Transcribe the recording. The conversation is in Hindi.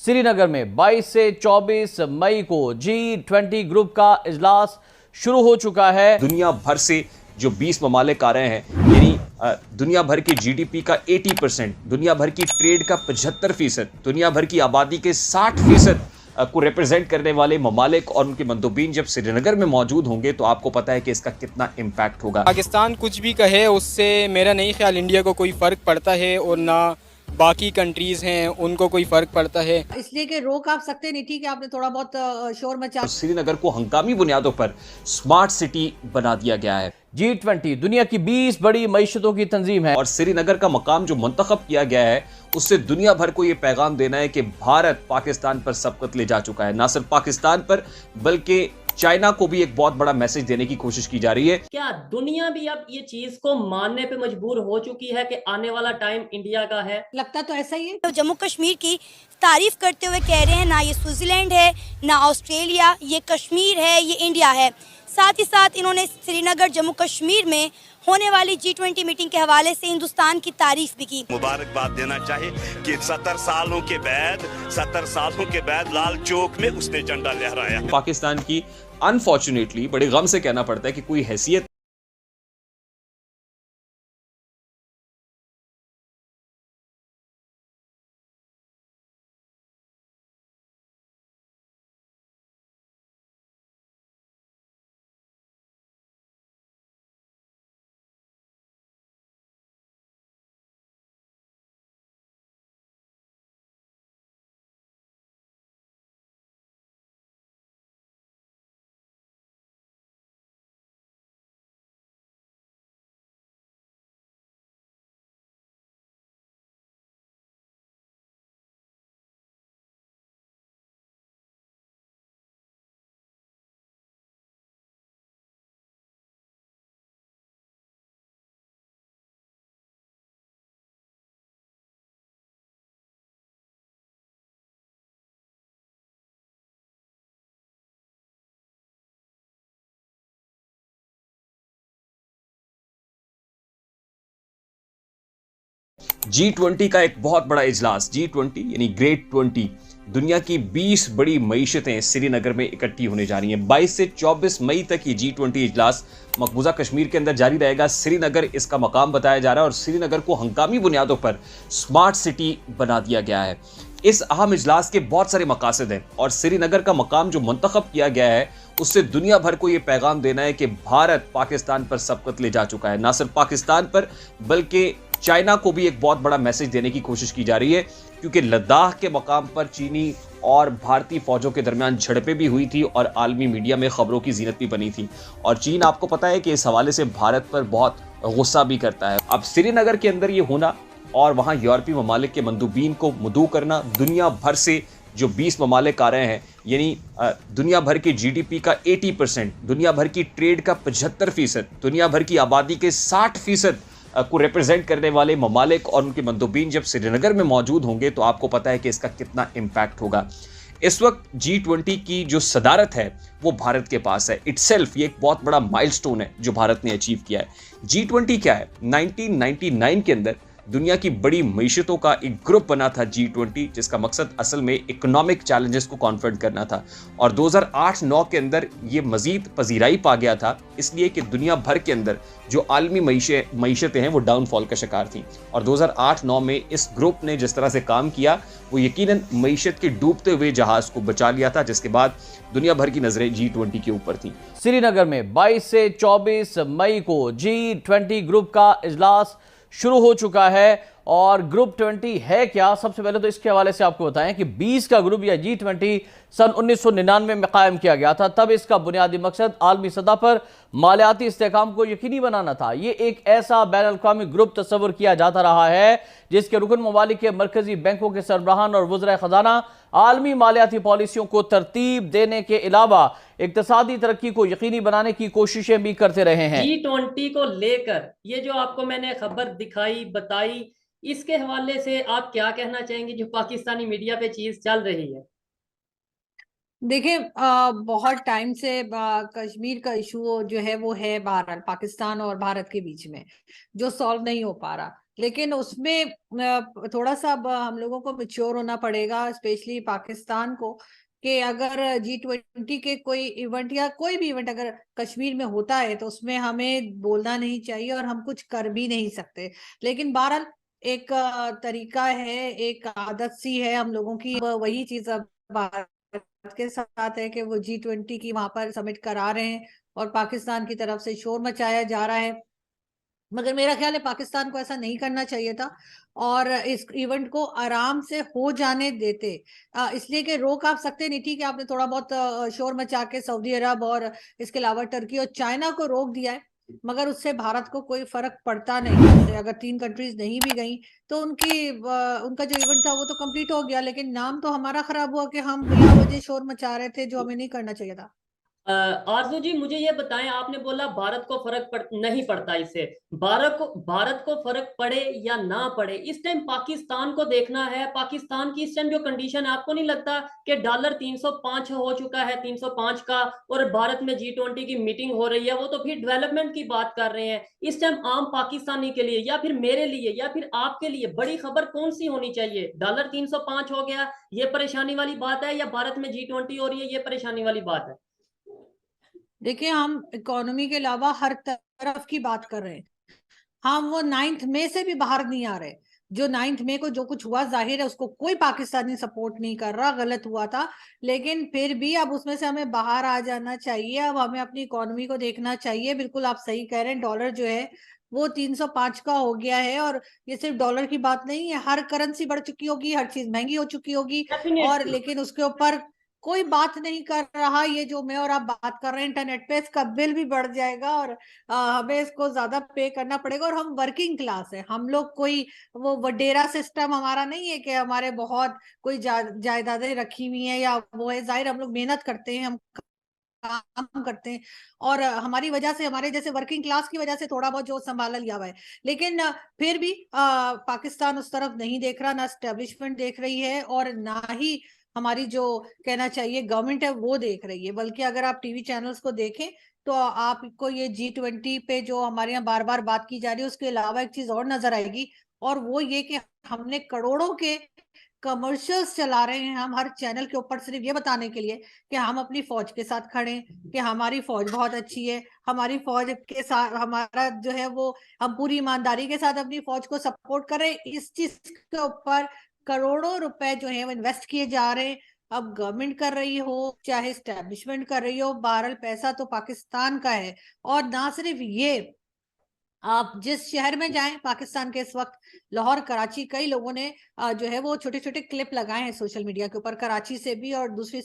श्रीनगर में 22 से 24 मई को G20 ग्रुप का इजलास शुरू हो चुका है। दुनिया भर से जो 20 ममालिक आ रहे हैं, यानी दुनिया भर की जीडीपी का 80%, दुनिया भर की ट्रेड का 75%, दुनिया भर की आबादी के 60% को रिप्रेजेंट करने वाले ममालिक और उनके मंदोबीन जब श्रीनगर में मौजूद होंगे तो आपको पता है कि इसका कितना इम्पैक्ट होगा। पाकिस्तान कुछ भी कहे उससे मेरा नहीं ख्याल इंडिया को कोई फ़र्क पड़ता है और ना बाकी कंट्रीज़ हैं उनको कोई फ़र्क पड़ता है, इसलिए कि रोक आप सकते नहीं। ठीक है, आपने थोड़ा बहुत शोर मचा। श्रीनगर को हंगामी बुनियादों पर स्मार्ट सिटी बना दिया गया है। G20 दुनिया की 20 बड़ी मईशतों की तंजीम है और श्रीनगर का मकाम जो मुंतखब किया गया है उससे दुनिया भर को यह पैगाम देना है कि भारत पाकिस्तान पर सबकत ले जा चुका है। ना सिर्फ पाकिस्तान पर बल्कि चाइना को भी एक बहुत बड़ा मैसेज देने की कोशिश की जा रही है। क्या दुनिया भी अब ये चीज को मानने पे मजबूर हो चुकी है कि आने वाला टाइम इंडिया का है? लगता तो ऐसा ही है। तो जम्मू कश्मीर की तारीफ करते हुए कह रहे हैं ना ये स्विट्जरलैंड है, ना ऑस्ट्रेलिया, ये कश्मीर है, ये इंडिया है। साथ ही साथ इन्होंने श्रीनगर जम्मू कश्मीर में होने वाली G20 मीटिंग के हवाले से हिंदुस्तान की तारीफ भी की। मुबारकबाद देना चाहिए कि 70 सालों के बाद लाल चौक में उसने झंडा लहराया। पाकिस्तान की अनफॉर्चुनेटली बड़े गम से कहना पड़ता है कि कोई हैसियत G20 का एक बहुत बड़ा इजलास, G20 यानी ग्रेट 20, दुनिया की 20 बड़ी मईशतें श्रीनगर में इकट्ठी होने जा रही हैं। 22 से 24 मई तक ये G20 इजलास मकबूजा कश्मीर के अंदर जारी रहेगा। श्रीनगर इसका मकाम बताया जा रहा है और श्रीनगर को हंगामी बुनियादों पर स्मार्ट सिटी बना दिया गया है। इस अहम इजलास के बहुत सारे मकासद हैं और श्रीनगर का मकाम जो मुंतखब किया गया है उससे दुनिया भर को यह पैगाम देना है कि भारत पाकिस्तान पर सबकत ले जा चुका है। ना सिर्फ पाकिस्तान पर बल्कि चाइना को भी एक बहुत बड़ा मैसेज देने की कोशिश की जा रही है, क्योंकि लद्दाख के मकाम पर चीनी और भारतीय फौजों के दरमियान झड़पें भी हुई थी और आलमी मीडिया में खबरों की जीनत भी बनी थी। और चीन आपको पता है कि इस हवाले से भारत पर बहुत गुस्सा भी करता है। अब श्रीनगर के अंदर ये होना और वहाँ यूरोपीय ममालिक के मंदूबीन को मदऊ करना, दुनिया भर से जो 20 ममालिक आ रहे हैं, यानी दुनिया भर की जीडीपी का 80%, दुनिया भर की ट्रेड का 75%, दुनिया भर की आबादी के 60% को रिप्रेजेंट करने वाले ममालिक और उनके मंदोबीन जब श्रीनगर में मौजूद होंगे तो आपको पता है कि इसका कितना इम्पैक्ट होगा। इस वक्त G20 की जो सदारत है वो भारत के पास है। इटसेल्फ ये एक बहुत बड़ा माइलस्टोन है जो भारत ने अचीव किया है। G20 क्या है? 1999 के अंदर दुनिया की बड़ी मईशतों का एक ग्रुप बना था G20, जिसका मकसद असल में इकोनॉमिक चैलेंजेस को कॉन्फ्रंट करना था। और 2008-9 के अंदर ये मजीद पजीराई पा गया था, इसलिए कि दुनिया भर के अंदर जो आलमी मईशतें हैं वो डाउनफॉल का शिकार थी। और 2008-9 में इस ग्रुप ने जिस तरह से काम किया वो यकीनन मईशत के डूबते हुए जहाज को बचा लिया था, जिसके बाद दुनिया भर की नजरें G20 के ऊपर थी। श्रीनगर में 22 से 24 मई को G20 ग्रुप का इजलास शुरू हो चुका है। और ग्रुप 20 है क्या? सबसे पहले तो इसके हवाले से आपको बताएं कि 20 का ग्रुप या G20 सन 1999 में कायम किया गया था। तब इसका बुनियादी मकसद आलमी सतह पर मालियाती इस्तेहकाम को यकीनी बनाना था। ये एक ऐसा बैन अल-अक़वामी ग्रुप तस्वुर किया जाता रहा है जिसके रुकन ममालिक के मरकजी बैंकों के सरबराहान और वज़राए ख़ज़ाना आलमी मालियाती पॉलिसियों को तरतीब देने के अलावा इक़्तिसादी तरक्की को यकीनी बनाने की कोशिशें भी करते रहे हैं। G20 को लेकर ये जो आपको मैंने खबर दिखाई बताई, इसके हवाले से आप क्या कहना चाहेंगे जो पाकिस्तानी मीडिया पे चीज चल रही है? देखिए, बहुत टाइम से कश्मीर का इशू जो है वो है बहरहाल पाकिस्तान और भारत के बीच में, जो सॉल्व नहीं हो पा रहा। लेकिन उसमें थोड़ा सा अब हम लोगों को मैच्योर होना पड़ेगा, स्पेशली पाकिस्तान को, कि अगर G20 के कोई इवेंट या कोई भी इवेंट अगर कश्मीर में होता है तो उसमें हमें बोलना नहीं चाहिए और हम कुछ कर भी नहीं सकते। लेकिन बहरहाल एक तरीका है, एक आदत सी है हम लोगों की, वही चीज अब भारत के साथ है कि वो G20 की वहां पर समिट करा रहे हैं और पाकिस्तान की तरफ से शोर मचाया जा रहा है। मगर मेरा ख्याल है पाकिस्तान को ऐसा नहीं करना चाहिए था और इस इवेंट को आराम से हो जाने देते। इसलिए कि रोक आप सकते नहीं, ठीक है आपने थोड़ा बहुत शोर मचा के सऊदी अरब और इसके अलावा टर्की और चाइना को रोक दिया है, मगर उससे भारत को कोई फर्क पड़ता नहीं। अगर 3 कंट्रीज नहीं भी गई तो उनका जो इवेंट था वो तो कंप्लीट हो गया, लेकिन नाम तो हमारा खराब हुआ कि हम बिना वजह शोर मचा रहे थे, जो हमें नहीं करना चाहिए था। आरजू जी, मुझे ये बताएं, आपने बोला भारत को नहीं पड़ता इससे। भारत को फर्क पड़े या ना पड़े, इस टाइम पाकिस्तान को देखना है। पाकिस्तान की इस टाइम जो कंडीशन है, आपको नहीं लगता कि डॉलर 305 हो चुका है, 305 का, और भारत में G20 की मीटिंग हो रही है, वो तो फिर डेवलपमेंट की बात कर रहे हैं। इस टाइम आम पाकिस्तानी के लिए या फिर मेरे लिए या फिर आपके लिए बड़ी खबर कौन सी होनी चाहिए? डॉलर 305 हो गया, ये परेशानी वाली बात है, या भारत में G20 हो रही है, ये परेशानी वाली बात है? देखिए, हम इकोनॉमी के अलावा हर तरफ की बात कर रहे हैं। हम वो 9 मई से भी बाहर नहीं आ रहे। जो 9 मई को जो कुछ हुआ, जाहिर है उसको कोई पाकिस्तानी सपोर्ट नहीं कर रहा, गलत हुआ था, लेकिन फिर भी अब उसमें से हमें बाहर आ जाना चाहिए। अब हमें अपनी इकोनॉमी को देखना चाहिए। बिल्कुल आप सही कह रहे हैं, डॉलर जो है वो 305 का हो गया है। और ये सिर्फ डॉलर की बात नहीं है, हर करेंसी बढ़ चुकी होगी, हर चीज महंगी हो चुकी होगी, और डेफिनेटली। लेकिन उसके ऊपर कोई बात नहीं कर रहा। ये जो मैं और आप बात कर रहे हैं इंटरनेट पे, इसका बिल भी बढ़ जाएगा और हमें इसको ज्यादा पे करना पड़ेगा। और हम वर्किंग क्लास है, हम लोग कोई वो वडेरा सिस्टम हमारा नहीं है कि हमारे बहुत कोई जायदादें रखी हुई हैं या वो है। जाहिर हम लोग मेहनत करते हैं, हम काम करते हैं, और हमारी वजह से, हमारे जैसे वर्किंग क्लास की वजह से थोड़ा बहुत जो संभाला लिया हुआ है। लेकिन फिर भी पाकिस्तान उस तरफ नहीं देख रहा, ना स्टैब्लिशमेंट देख रही है और ना ही हमारी जो कहना चाहिए गवर्नमेंट है वो देख रही है। बल्कि अगर आप टीवी चैनल्स को देखें तो आपको ये G20 पे जो हमारे यहाँ बार बार बात की जा रही है, उसके अलावा एक चीज और नजर आएगी, और वो ये कि हमने करोड़ों के कमर्शियल्स चला रहे हैं हम हर चैनल के ऊपर, सिर्फ ये बताने के लिए कि हम अपनी फौज के साथ खड़े हैं, कि हमारी फौज बहुत अच्छी है, हमारी फौज के साथ हमारा जो है वो, हम पूरी ईमानदारी के साथ अपनी फौज को सपोर्ट कर रहे हैं। इस चीज के ऊपर करोड़ों रुपए जो है वो इन्वेस्ट किए जा रहे हैं। अब गवर्नमेंट कर रही हो चाहे स्टैब्लिशमेंट कर रही हो, बहरहाल पैसा तो पाकिस्तान का है। और ना सिर्फ ये, आप जिस शहर में जाएं पाकिस्तान के इस वक्त, लाहौर, कराची, कई लोगों ने जो है वो छोटे छोटे क्लिप लगाए हैं सोशल मीडिया के ऊपर, कराची से भी और दूसरी